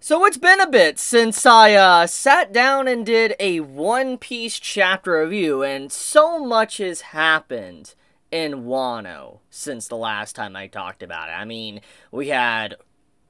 So it's been a bit since I sat down and did a One Piece chapter review, and so much has happened in Wano since the last time I talked about it. I mean, we had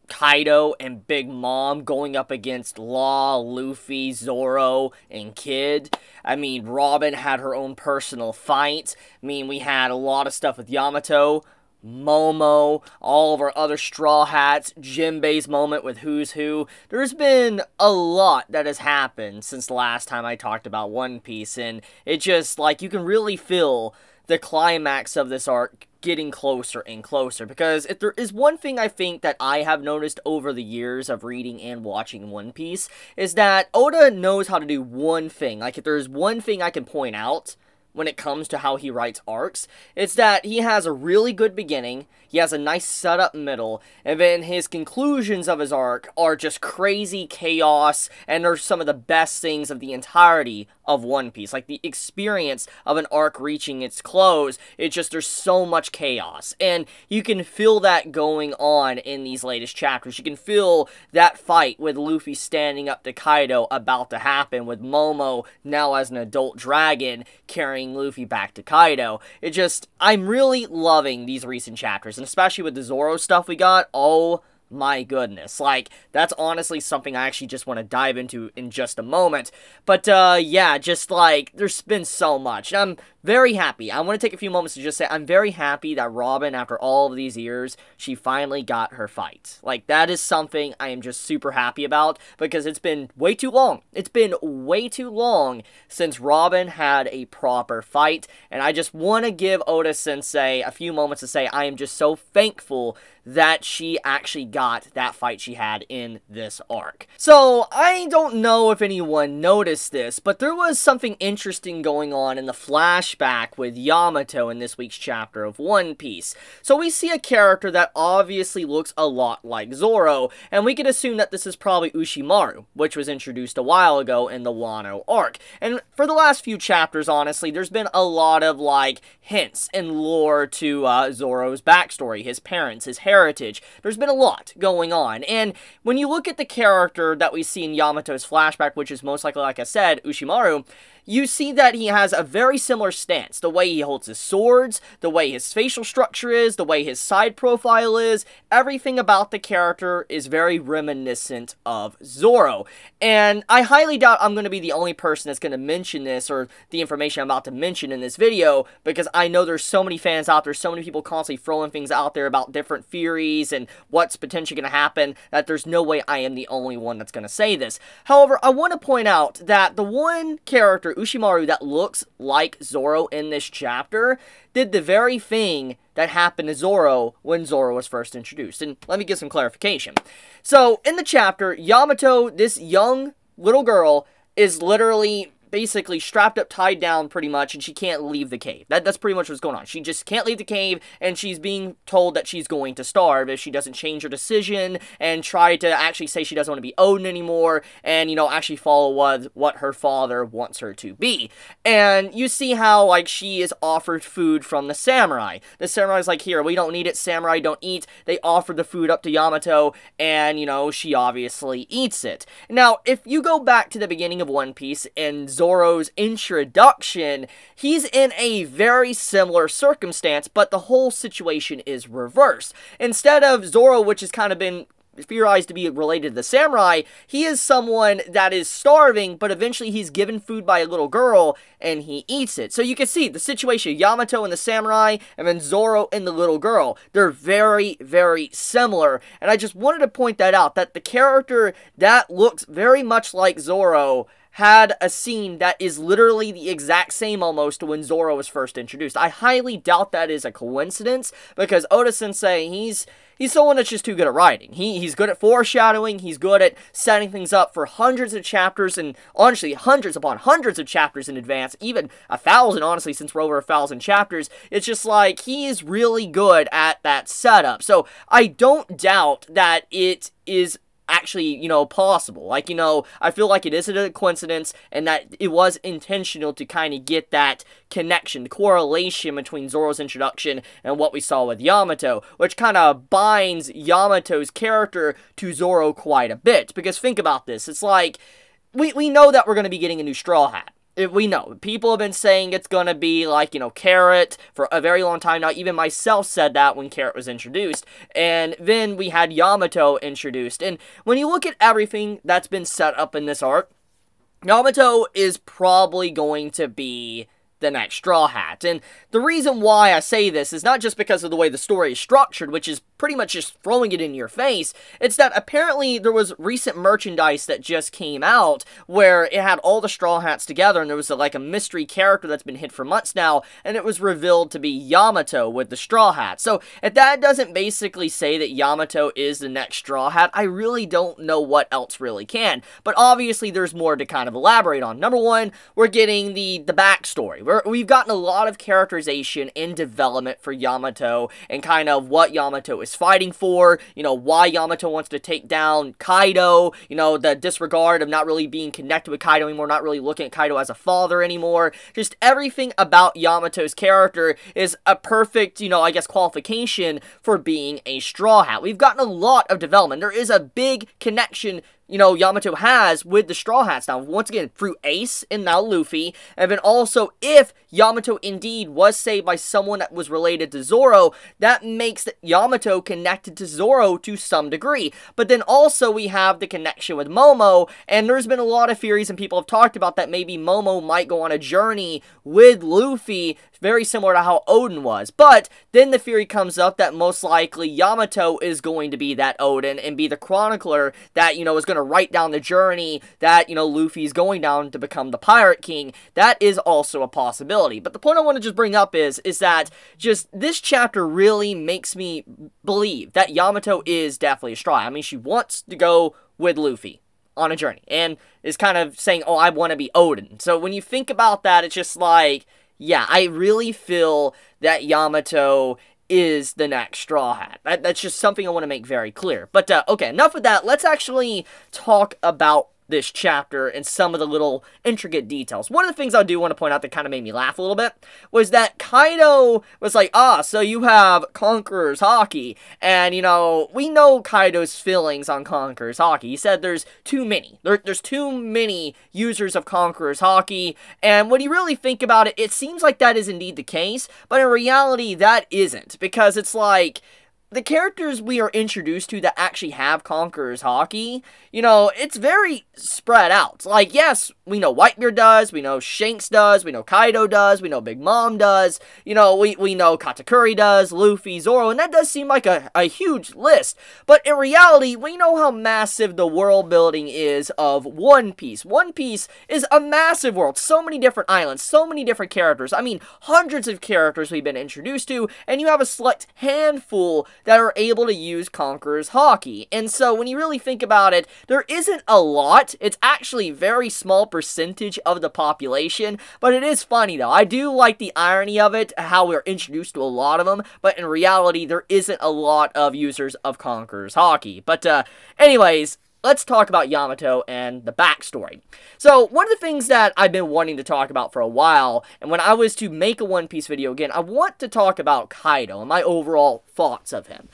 Kaido and Big Mom going up against Law, Luffy, Zoro, and Kid. I mean, Robin had her own personal fight. I mean, we had a lot of stuff with Yamato, Momo, all of our other Straw Hats, Jinbei's moment with Who's Who. There's been a lot that has happened since the last time I talked about One Piece, and it just, like, you can really feel the climax of this arc getting closer and closer, because if there is one thing I think that I have noticed over the years of reading and watching One Piece, is that Oda knows how to do one thing. Like, if there's one thing I can point out when it comes to how he writes arcs, it's that he has a really good beginning, he has a nice setup middle, and then his conclusions of his arc are just crazy chaos, and they're some of the best things of the entirety of One Piece. Like, the experience of an arc reaching its close, it's just, there's so much chaos, and you can feel that going on in these latest chapters. You can feel that fight with Luffy standing up to Kaido about to happen, with Momo now as an adult dragon carrying Luffy back to Kaido. It just, I'm really loving these recent chapters, and especially with the Zoro stuff we got. Oh my goodness, like, that's honestly something I actually just want to dive into in just a moment. But yeah, just like, there's been so much, and I'm very happy. I want to take a few moments to just say I'm very happy that Robin, after all of these years, she finally got her fight. Like, that is something I am just super happy about, because it's been way too long. It's been way too long since Robin had a proper fight, and I just want to give Oda Sensei a few moments to say I am just so thankful that she actually got that fight she had in this arc. So, I don't know if anyone noticed this, but there was something interesting going on in the flashback with Yamato in this week's chapter of One Piece. So we see a character that obviously looks a lot like Zoro, and we can assume that this is probably Ushimaru, which was introduced a while ago in the Wano arc. And for the last few chapters, honestly, there's been a lot of, like, hints and lore to Zoro's backstory, his parents, his heritage. There's been a lot going on, and when you look at the character that we see in Yamato's flashback, which is most likely, like I said, Ushimaru, you see that he has a very similar stance. The way he holds his swords, the way his facial structure is, the way his side profile is, everything about the character is very reminiscent of Zoro. And I highly doubt I'm going to be the only person that's going to mention this, or the information I'm about to mention in this video, because I know there's so many fans out there, so many people constantly throwing things out there about different theories and what's potentially going to happen, that there's no way I am the only one that's going to say this. However, I want to point out that the one character, Ushimaru, that looks like Zoro in this chapter did the very thing that happened to Zoro when Zoro was first introduced. And let me give some clarification. So, in the chapter, Yamato, this young little girl, is literally basically strapped up, tied down pretty much, and she can't leave the cave. That's pretty much what's going on. She just can't leave the cave, and she's being told that she's going to starve if she doesn't change her decision and try to actually say she doesn't want to be Odin anymore, and, you know, actually follow what her father wants her to be. And you see how, like, she is offered food from the samurai. The samurai's like, here, we don't need it, samurai don't eat. They offer the food up to Yamato, and, you know, she obviously eats it. Now, if you go back to the beginning of One Piece, and Zoro's introduction, he's in a very similar circumstance, but the whole situation is reversed. Instead of Zoro, which has kind of been theorized to be related to the samurai, he is someone that is starving, but eventually he's given food by a little girl, and he eats it. So you can see the situation, Yamato and the samurai, and then Zoro and the little girl. They're very, very similar, and I just wanted to point that out, that the character that looks very much like Zoro had a scene that is literally the exact same almost to when Zoro was first introduced. I highly doubt that is a coincidence, because Oda Sensei, he's someone that's just too good at writing. He's good at foreshadowing, he's good at setting things up for hundreds of chapters, and honestly, hundreds upon hundreds of chapters in advance, even 1,000, honestly, since we're over 1,000 chapters. It's just like, he is really good at that setup. So, I don't doubt that it is actually, you know, possible. Like, you know, I feel like it isn't a coincidence and that it was intentional to kind of get that connection, the correlation between Zoro's introduction and what we saw with Yamato, which kind of binds Yamato's character to Zoro quite a bit. Because think about this, it's like, we know that we're going to be getting a new Straw Hat. We know. People have been saying it's going to be like, you know, Carrot for a very long time now. Even myself said that when Carrot was introduced. And then we had Yamato introduced. And when you look at everything that's been set up in this arc, Yamato is probably going to be the next Straw Hat. And the reason why I say this is not just because of the way the story is structured, which is pretty much just throwing it in your face. It's that apparently there was recent merchandise that just came out where it had all the Straw Hats together, and there was like a mystery character that's been hid for months now, and it was revealed to be Yamato with the Straw Hat. So if that doesn't basically say that Yamato is the next Straw Hat, I really don't know what else really can. But obviously there's more to kind of elaborate on. Number one, we're getting the backstory. We've gotten a lot of characterization and development for Yamato and kind of what Yamato is fighting for, you know, why Yamato wants to take down Kaido, you know, the disregard of not really being connected with Kaido anymore, not really looking at Kaido as a father anymore. Just everything about Yamato's character is a perfect, you know, I guess qualification for being a Straw Hat. We've gotten a lot of development. There is a big connection, you know, Yamato has with the Straw Hats now, once again, through Ace and now Luffy, and then also, if Yamato indeed was saved by someone that was related to Zoro, that makes Yamato connected to Zoro to some degree. But then also, we have the connection with Momo, and there's been a lot of theories, and people have talked about that maybe Momo might go on a journey with Luffy, very similar to how Oden was. But then the theory comes up that most likely Yamato is going to be that Oden and be the chronicler that, you know, is going to write down the journey that, you know, Luffy's going down to become the Pirate King. That is also a possibility. But the point I want to just bring up is that just this chapter really makes me believe that Yamato is definitely a Straw Hat. I mean, she wants to go with Luffy on a journey and is kind of saying, oh, I want to be Oden. So when you think about that, it's just like, yeah, I really feel that Yamato is the next Straw Hat. That's just something I want to make very clear. But, okay, enough of that. Let's actually talk about this chapter and some of the little intricate details. One of the things I do want to point out that kind of made me laugh a little bit was that Kaido was like, so you have Conqueror's Haki. And, you know, we know Kaido's feelings on Conqueror's Haki. He said there's too many. There's too many users of Conqueror's Haki. And when you really think about it, it seems like that is indeed the case. But in reality, that isn't. Because it's like, the characters we are introduced to that actually have Conqueror's Haki, you know, it's very spread out. Like, yes, we know Whitebeard does, we know Shanks does, we know Kaido does, we know Big Mom does, you know, we know Katakuri does, Luffy, Zoro, and that does seem like a huge list. But in reality, we know how massive the world building is of One Piece. One Piece is a massive world, so many different islands, so many different characters. I mean, hundreds of characters we've been introduced to, and you have a select handful that are able to use Conqueror's Haki. And so when you really think about it, there isn't a lot. It's actually a very small percentage of the population, but it is funny though. I do like the irony of it, how we're introduced to a lot of them, but in reality, there isn't a lot of users of Conqueror's Haki. But anyways, let's talk about Yamato and the backstory. So, one of the things that I've been wanting to talk about for a while, and when I was to make a One Piece video again, I want to talk about Kaido and my overall thoughts of him.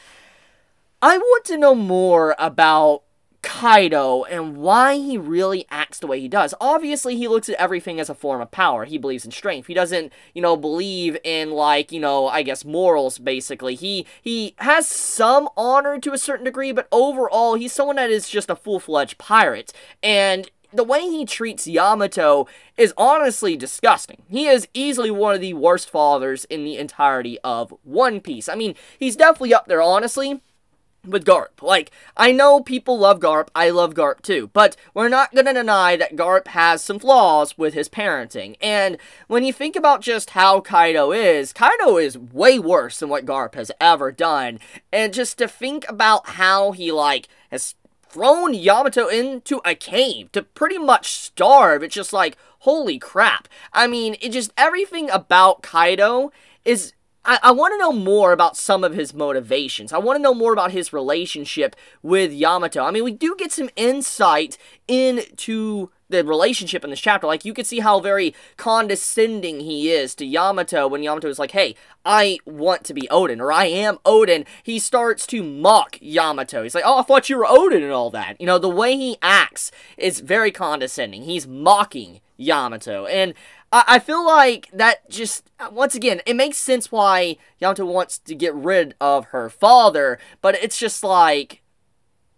I want to know more about Kaido and why he really acts the way he does. Obviously, he looks at everything as a form of power. He believes in strength. He doesn't, you know, believe in, like, you know, I guess morals, basically. He has some honor to a certain degree, but overall, he's someone that is just a full-fledged pirate. And the way he treats Yamato is honestly disgusting. He is easily one of the worst fathers in the entirety of One Piece. I mean, he's definitely up there, honestly, with Garp. Like, I know people love Garp, I love Garp too, but we're not gonna deny that Garp has some flaws with his parenting, and when you think about just how Kaido is way worse than what Garp has ever done, and just to think about how he, like, has thrown Yamato into a cave to pretty much starve, it's just like, holy crap. I mean, it just, everything about Kaido is I want to know more about some of his motivations. I want to know more about his relationship with Yamato. I mean, we do get some insight into the relationship in this chapter. Like, you can see how very condescending he is to Yamato when Yamato is like, hey, I want to be Oden, or I am Oden. He starts to mock Yamato. He's like, oh, I thought you were Oden and all that. You know, the way he acts is very condescending. He's mocking Yamato, and I feel like that just, once again, it makes sense why Yamato wants to get rid of her father, but it's just like,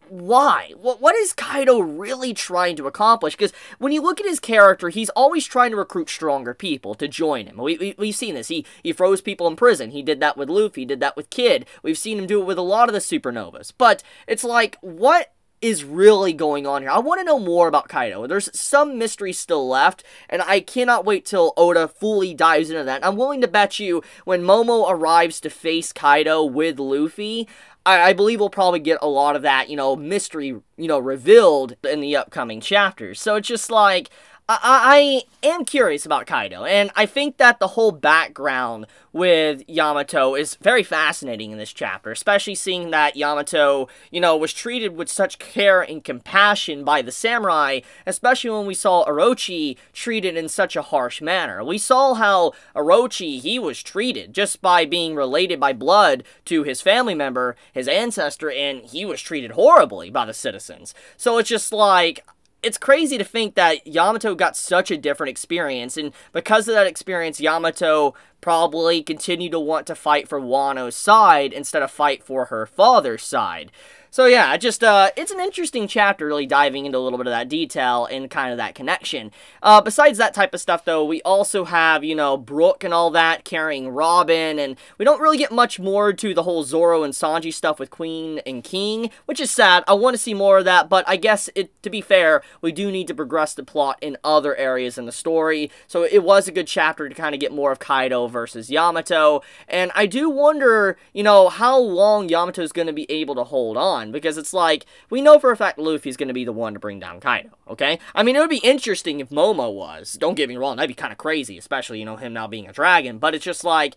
why? What is Kaido really trying to accomplish? Because when you look at his character, he's always trying to recruit stronger people to join him. We've seen this. He throws people in prison. He did that with Luffy. He did that with Kid. We've seen him do it with a lot of the supernovas. But it's like, what is really going on here? I want to know more about Kaido. There's some mystery still left, and I cannot wait till Oda fully dives into that. I'm willing to bet you when Momo arrives to face Kaido with Luffy, I believe we'll probably get a lot of that, you know, mystery, you know, revealed in the upcoming chapters. So it's just like, I am curious about Kaido, and I think that the whole background with Yamato is very fascinating in this chapter, especially seeing that Yamato, you know, was treated with such care and compassion by the samurai, especially when we saw Orochi treated in such a harsh manner. We saw how Orochi, he was treated just by being related by blood to his family member, his ancestor, and he was treated horribly by the citizens. So it's just like, it's crazy to think that Yamato got such a different experience, and because of that experience, Yamato probably continued to want to fight for Wano's side instead of fight for her father's side. So yeah, just, it's an interesting chapter, really diving into a little bit of that detail and kind of that connection. Besides that type of stuff, though, we also have, you know, Brook and all that carrying Robin, and we don't really get much more to the whole Zoro and Sanji stuff with Queen and King, which is sad. I want to see more of that, but I guess, to be fair, we do need to progress the plot in other areas in the story, so it was a good chapter to kind of get more of Kaido versus Yamato, and I do wonder, you know, how long Yamato's going to be able to hold on, because it's like, we know for a fact Luffy's going to be the one to bring down Kaido, okay? I mean, it would be interesting if Momo was. Don't get me wrong, that'd be kind of crazy, especially, you know, him now being a dragon, but it's just like,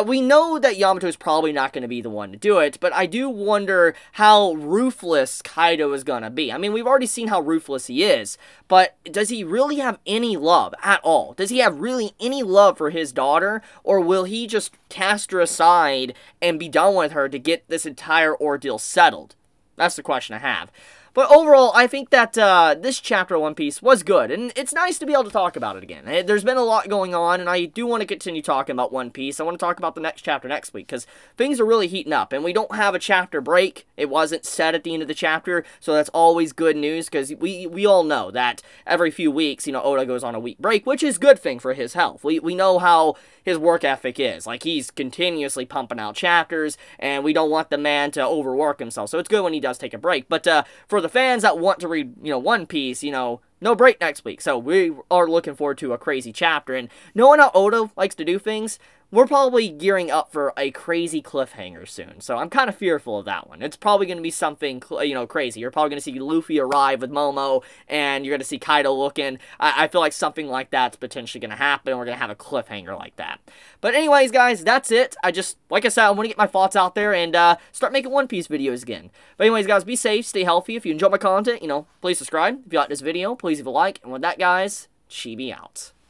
we know that Yamato's probably not going to be the one to do it, but I do wonder how ruthless Kaido is going to be. I mean, we've already seen how ruthless he is, but does he really have any love at all? Does he have really any love for his daughter, or will he just cast her aside and be done with her to get this entire ordeal settled? That's the question I have. But overall, I think that this chapter of One Piece was good, and it's nice to be able to talk about it again. There's been a lot going on, and I do want to continue talking about One Piece. I want to talk about the next chapter next week, because things are really heating up, and we don't have a chapter break. It wasn't said at the end of the chapter, so that's always good news, because we all know that every few weeks, you know, Oda goes on a week break, which is a good thing for his health. We know how his work ethic is. Like, he's continuously pumping out chapters, and we don't want the man to overwork himself, so it's good when he does take a break. But for the fans that want to read, you know, One Piece, you know, no break next week, so we are looking forward to a crazy chapter, and knowing how Oda likes to do things, we're probably gearing up for a crazy cliffhanger soon, so I'm kind of fearful of that one. It's probably going to be something, you know, crazy. You're probably going to see Luffy arrive with Momo, and you're going to see Kaido looking. I feel like something like that's potentially going to happen. We're going to have a cliffhanger like that. But anyways, guys, that's it. Like I said, I want to get my thoughts out there and start making One Piece videos again. But anyways, guys, be safe, stay healthy. If you enjoy my content, you know, please subscribe. If you like this video, please leave a like. And with that, guys, Chibi out.